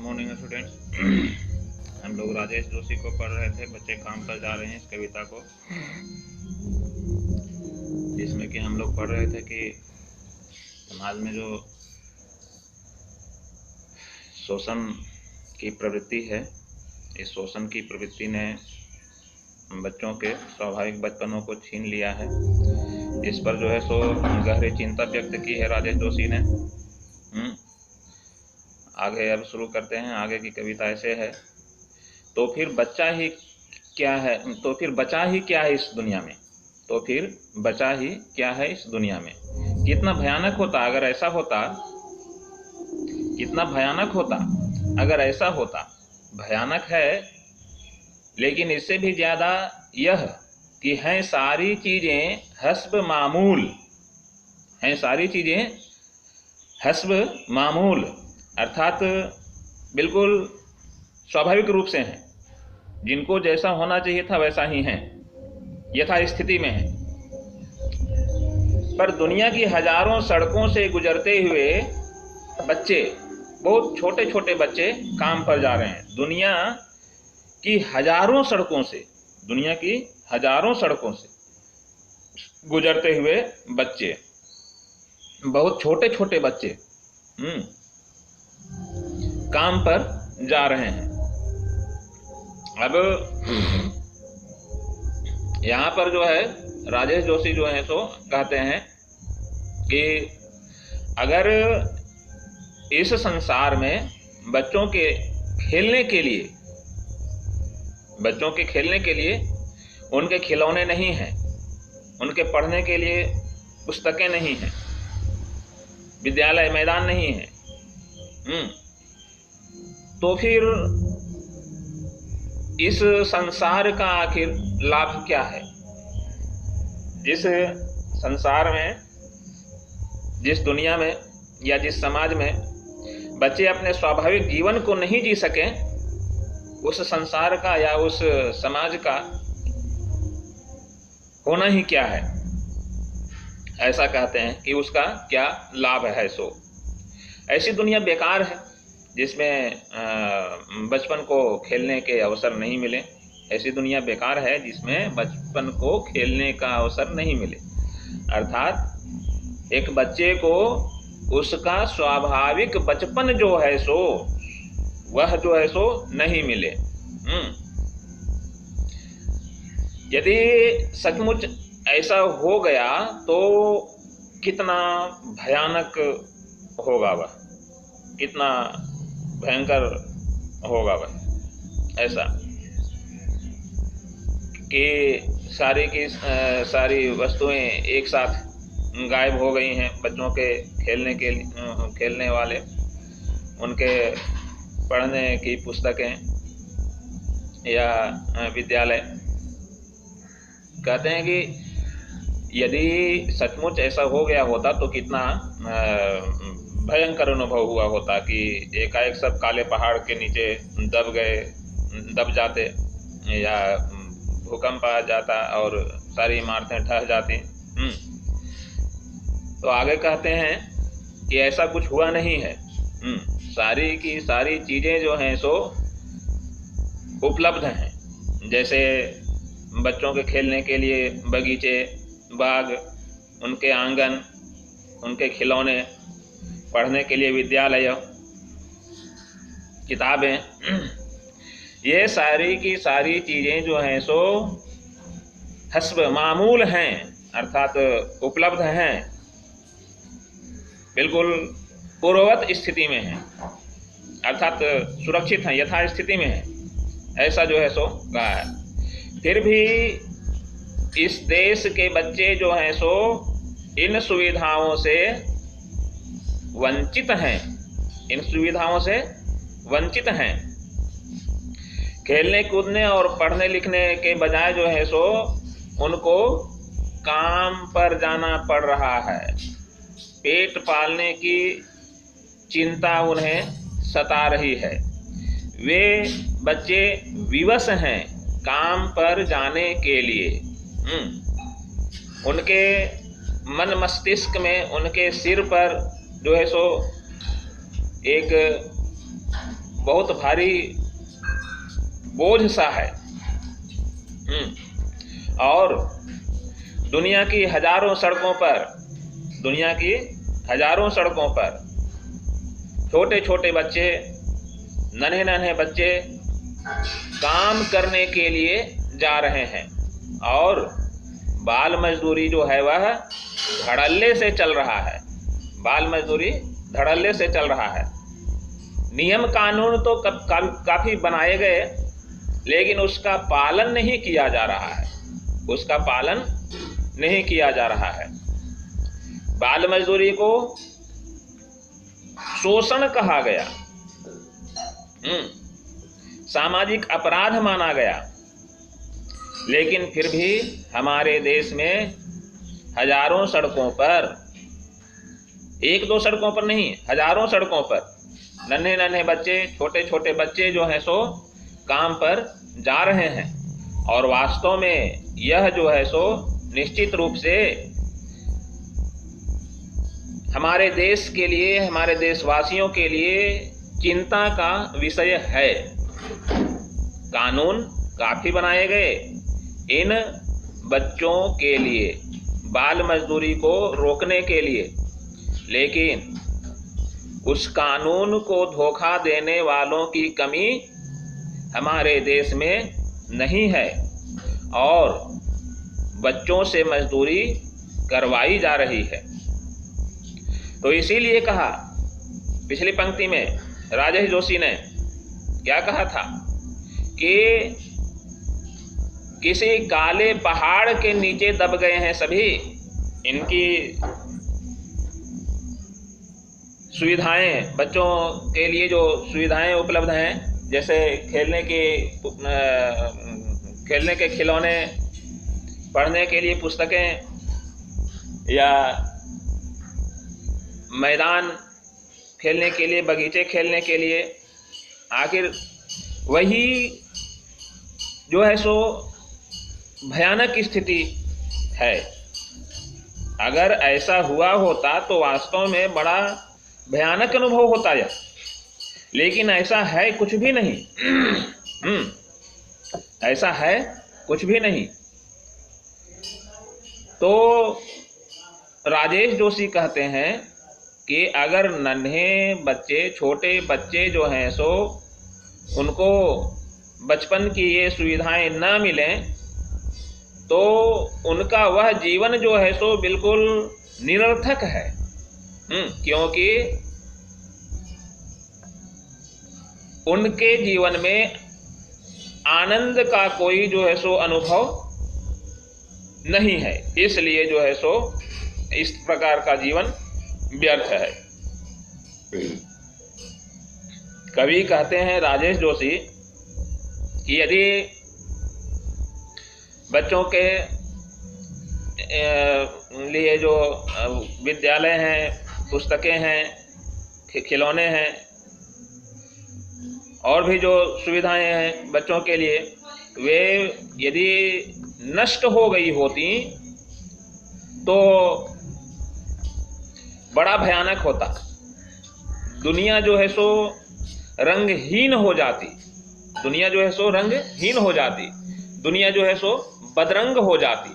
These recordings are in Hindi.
Morning students. हम लोग राजेश जोशी को पढ़ रहे थे, बच्चे काम पर जा रहे हैं इस कविता को, जिसमें कि हम लोग पढ़ रहे थे कि समाज में जो शोषण की प्रवृत्ति है, इस शोषण की प्रवृत्ति ने बच्चों के स्वाभाविक बचपनों को छीन लिया है। इस पर जो है सो गहरी चिंता व्यक्त की है राजेश जोशी ने। आगे अब शुरू करते हैं। आगे की कविता ऐसे है, तो फिर बच्चा ही क्या है, तो फिर बचा ही क्या है इस दुनिया में, तो फिर बचा ही क्या है इस दुनिया में। कितना भयानक होता अगर ऐसा होता, कितना भयानक होता अगर ऐसा होता। भयानक है, लेकिन इससे भी ज्यादा यह कि हैं सारी चीजें हस्ब मामूल, हैं सारी चीजें हस्ब मामूल, अर्थात बिल्कुल स्वाभाविक रूप से हैं, जिनको जैसा होना चाहिए था वैसा ही हैं, यथा स्थिति में हैं। पर दुनिया की हजारों सड़कों से गुजरते हुए बच्चे, बहुत छोटे छोटे बच्चे काम पर जा रहे हैं। दुनिया की हजारों सड़कों से, दुनिया की हजारों सड़कों से गुजरते हुए बच्चे, बहुत छोटे छोटे बच्चे काम पर जा रहे हैं। अब यहाँ पर जो है राजेश जोशी जो है सो कहते हैं कि अगर इस संसार में बच्चों के खेलने के लिए, बच्चों के खेलने के लिए उनके खिलौने नहीं हैं, उनके पढ़ने के लिए पुस्तकें नहीं हैं, विद्यालय मैदान नहीं है, तो फिर इस संसार का आखिर लाभ क्या है। जिस संसार में, जिस दुनिया में या जिस समाज में बच्चे अपने स्वाभाविक जीवन को नहीं जी सके, उस संसार का या उस समाज का होना ही क्या है। ऐसा कहते हैं कि उसका क्या लाभ है। सो ऐसी दुनिया बेकार है जिसमें बचपन को खेलने के अवसर नहीं मिले। ऐसी दुनिया बेकार है जिसमें बचपन को खेलने का अवसर नहीं मिले, अर्थात एक बच्चे को उसका स्वाभाविक बचपन जो है सो, वह जो है सो नहीं मिले। यदि सचमुच ऐसा हो गया तो कितना भयानक होगा वह, कितना भयंकर होगा वह। ऐसा कि सारी की सारी वस्तुएं एक साथ गायब हो गई हैं। बच्चों के खेलने वाले, उनके पढ़ने की पुस्तकें या विद्यालय। कहते हैं कि यदि सचमुच ऐसा हो गया होता तो कितना भयंकर अनुभव हुआ होता कि एकाएक सब काले पहाड़ के नीचे दब जाते, या भूकंप आ जाता और सारी इमारतें ढह जाती। तो आगे कहते हैं कि ऐसा कुछ हुआ नहीं है। सारी की सारी चीजें जो हैं सो उपलब्ध हैं। जैसे बच्चों के खेलने के लिए बगीचे, बाग, उनके आंगन, उनके खिलौने, पढ़ने के लिए विद्यालय, किताबें, ये सारी की सारी चीजें जो हैं सो हस्ब मामूल हैं, अर्थात उपलब्ध हैं, बिल्कुल पूर्ववत स्थिति में हैं, अर्थात सुरक्षित हैं, यथा स्थिति में हैं। ऐसा जो है सो कहा है। फिर भी इस देश के बच्चे जो हैं सो इन सुविधाओं से वंचित हैं, इन सुविधाओं से वंचित हैं। खेलने कूदने और पढ़ने लिखने के बजाय जो है सो उनको काम पर जाना पड़ रहा है। पेट पालने की चिंता उन्हें सता रही है। वे बच्चे विवश हैं काम पर जाने के लिए। उनके मन मस्तिष्क में, उनके सिर पर जो है सो एक बहुत भारी बोझ सा है। और दुनिया की हजारों सड़कों पर छोटे छोटे बच्चे, नन्हे बच्चे काम करने के लिए जा रहे हैं और बाल मजदूरी जो है वह धड़ल्ले से चल रहा है। बाल मजदूरी धड़ल्ले से चल रहा है। नियम कानून तो काफी बनाए गए, लेकिन उसका पालन नहीं किया जा रहा है। उसका पालन नहीं किया जा रहा है। बाल मजदूरी को शोषण कहा गया, सामाजिक अपराध माना गया, लेकिन फिर भी हमारे देश में हजारों सड़कों पर, एक दो सड़कों पर नहीं, हजारों सड़कों पर नन्हे बच्चे, छोटे छोटे बच्चे जो हैं सो काम पर जा रहे हैं। और वास्तव में यह जो है सो निश्चित रूप से हमारे देश के लिए, हमारे देशवासियों के लिए चिंता का विषय है। कानून काफी बनाए गए इन बच्चों के लिए, बाल मजदूरी को रोकने के लिए, लेकिन उस कानून को धोखा देने वालों की कमी हमारे देश में नहीं है और बच्चों से मजदूरी करवाई जा रही है। तो इसीलिए कहा, पिछली पंक्ति में राजेश जोशी ने क्या कहा था कि किसी काले पहाड़ के नीचे दब गए हैं सभी। इनकी सुविधाएं, बच्चों के लिए जो सुविधाएं उपलब्ध हैं, जैसे खेलने के खिलौने, पढ़ने के लिए पुस्तकें या मैदान खेलने के लिए, बगीचे खेलने के लिए, आखिर वही जो है सो भयानक स्थिति है। अगर ऐसा हुआ होता तो वास्तव में बड़ा भयानक अनुभव होता है, लेकिन ऐसा है कुछ भी नहीं। ऐसा है कुछ भी नहीं। तो राजेश जोशी कहते हैं कि अगर नन्हे बच्चे, छोटे बच्चे जो हैं सो उनको बचपन की ये सुविधाएं न मिलें तो उनका वह जीवन जो है सो बिल्कुल निरर्थक है। क्योंकि उनके जीवन में आनंद का कोई जो है सो अनुभव नहीं है, इसलिए जो है सो इस प्रकार का जीवन व्यर्थ है। कवि कहते हैं राजेश जोशी कि यदि बच्चों के लिए जो विद्यालय हैं, पुस्तकें हैं, खिलौने हैं और भी जो सुविधाएं हैं बच्चों के लिए, वे यदि नष्ट हो गई होती तो बड़ा भयानक होता। दुनिया जो है सो रंगहीन हो जाती, दुनिया जो है सो रंगहीन हो जाती, दुनिया जो है सो बदरंग हो जाती।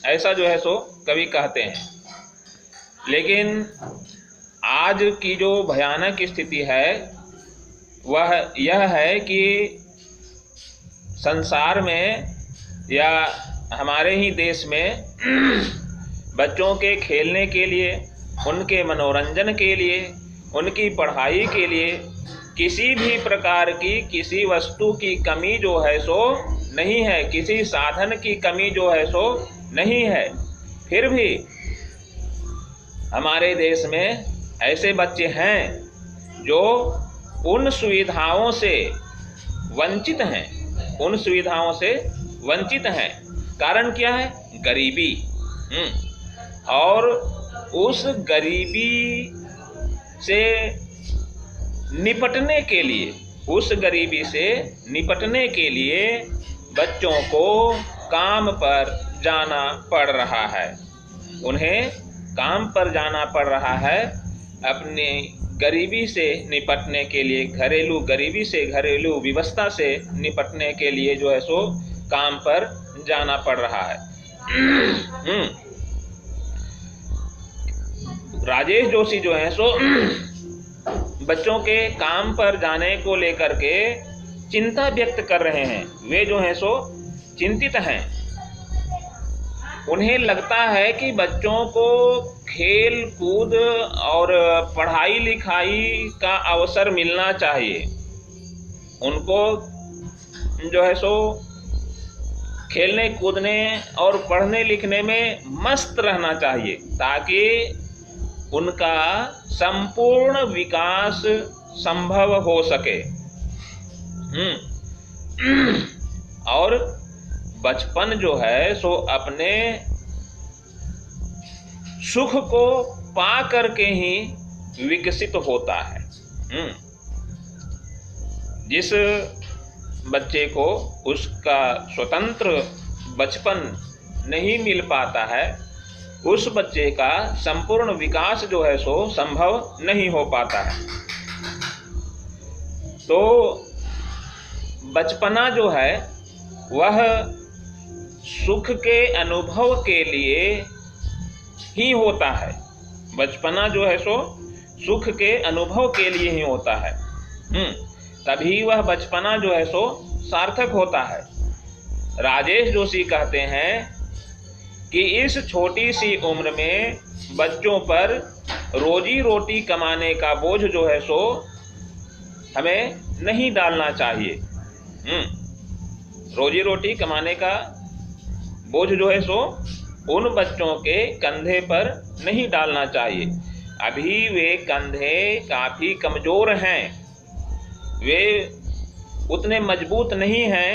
ऐसा जो है सो कवि कहते हैं। लेकिन आज की जो भयानक स्थिति है वह यह है कि संसार में या हमारे ही देश में बच्चों के खेलने के लिए, उनके मनोरंजन के लिए, उनकी पढ़ाई के लिए किसी भी प्रकार की किसी वस्तु की कमी जो है सो नहीं है, किसी साधन की कमी जो है सो नहीं है। फिर भी हमारे देश में ऐसे बच्चे हैं जो उन सुविधाओं से वंचित हैं, उन सुविधाओं से वंचित हैं। कारण क्या है? गरीबी। और उस गरीबी से निपटने के लिए, उस गरीबी से निपटने के लिए बच्चों को काम पर जाना पड़ रहा है। उन्हें काम पर जाना पड़ रहा है अपने गरीबी से निपटने के लिए, घरेलू गरीबी से, घरेलू विवशता से निपटने के लिए जो है सो काम पर जाना पड़ रहा है। राजेश जोशी जो है सो बच्चों के काम पर जाने को लेकर के चिंता व्यक्त कर रहे हैं। वे जो हैं सो चिंतित हैं। उन्हें लगता है कि बच्चों को खेल कूद और पढ़ाई लिखाई का अवसर मिलना चाहिए। उनको जो है सो खेलने कूदने और पढ़ने लिखने में मस्त रहना चाहिए, ताकि उनका संपूर्ण विकास संभव हो सके। और बचपन जो है सो अपने सुख को पा करके ही विकसित होता है। जिस बच्चे को उसका स्वतंत्र बचपन नहीं मिल पाता है, उस बच्चे का संपूर्ण विकास जो है सो संभव नहीं हो पाता है। तो बचपना जो है वह सुख के अनुभव के लिए ही होता है। बचपना जो है सो सुख के अनुभव के लिए ही होता है। तभी वह बचपना जो है सो सार्थक होता है। राजेश जोशी कहते हैं कि इस छोटी सी उम्र में बच्चों पर रोजी रोटी कमाने का बोझ जो है सो हमें नहीं डालना चाहिए। रोजी रोटी कमाने का बोझ जो है सो उन बच्चों के कंधे पर नहीं डालना चाहिए। अभी वे कंधे काफ़ी कमज़ोर हैं, वे उतने मजबूत नहीं हैं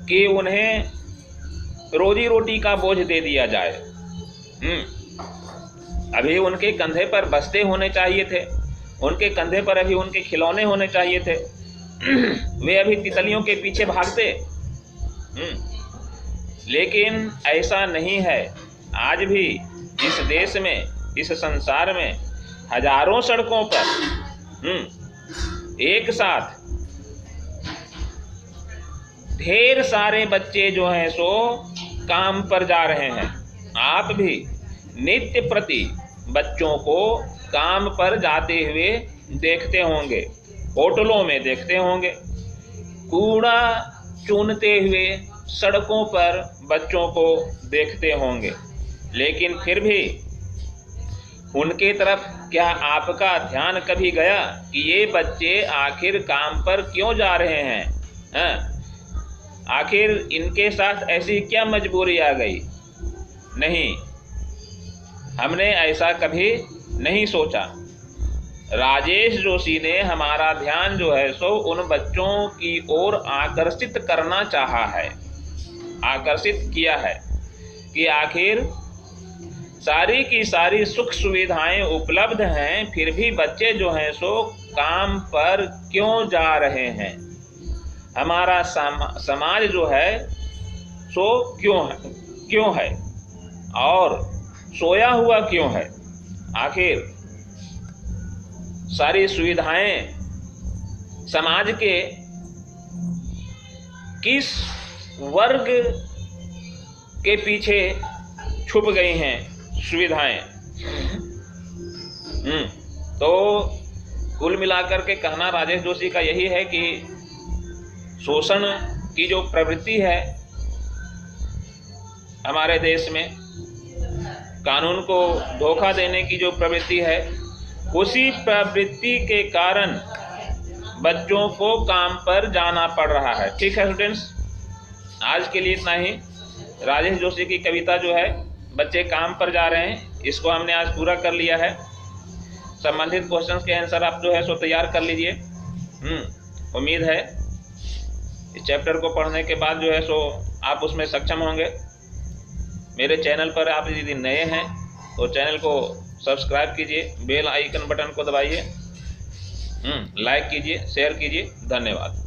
कि उन्हें रोजी रोटी का बोझ दे दिया जाए। अभी उनके कंधे पर बस्ते होने चाहिए थे, उनके कंधे पर अभी उनके खिलौने होने चाहिए थे। वे अभी तितलियों के पीछे भागते। लेकिन ऐसा नहीं है। आज भी इस देश में, इस संसार में हजारों सड़कों पर एक साथ ढेर सारे बच्चे जो हैं सो काम पर जा रहे हैं। आप भी नित्य प्रति बच्चों को काम पर जाते हुए देखते होंगे, होटलों में देखते होंगे, कूड़ा चुनते हुए सड़कों पर बच्चों को देखते होंगे। लेकिन फिर भी उनके तरफ क्या आपका ध्यान कभी गया कि ये बच्चे आखिर काम पर क्यों जा रहे हैं? आखिर इनके साथ ऐसी क्या मजबूरी आ गई? नहीं, हमने ऐसा कभी नहीं सोचा। राजेश जोशी ने हमारा ध्यान जो है सो उन बच्चों की ओर आकर्षित करना चाहा है, आकर्षित किया है कि आखिर सारी की सारी सुख सुविधाएं उपलब्ध हैं, फिर भी बच्चे जो हैं सो काम पर क्यों जा रहे हैं? हमारा समाज जो है सो क्यों है और सोया हुआ क्यों है? आखिर सारी सुविधाएं समाज के किस वर्ग के पीछे छुप गई हैं सुविधाएं? तो कुल मिलाकर के कहना राजेश जोशी का यही है कि शोषण की जो प्रवृत्ति है हमारे देश में, कानून को धोखा देने की जो प्रवृत्ति है, उसी प्रवृत्ति के कारण बच्चों को काम पर जाना पड़ रहा है। ठीक है स्टूडेंट्स, आज के लिए इतना ही। राजेश जोशी की कविता जो है बच्चे काम पर जा रहे हैं, इसको हमने आज पूरा कर लिया है। संबंधित क्वेश्चंस के आंसर आप जो है सो तैयार कर लीजिए। उम्मीद है इस चैप्टर को पढ़ने के बाद जो है सो आप उसमें सक्षम होंगे। मेरे चैनल पर आप यदि नए हैं तो चैनल को सब्सक्राइब कीजिए, बेल आइकन बटन को दबाइए, लाइक कीजिए, शेयर कीजिए। धन्यवाद।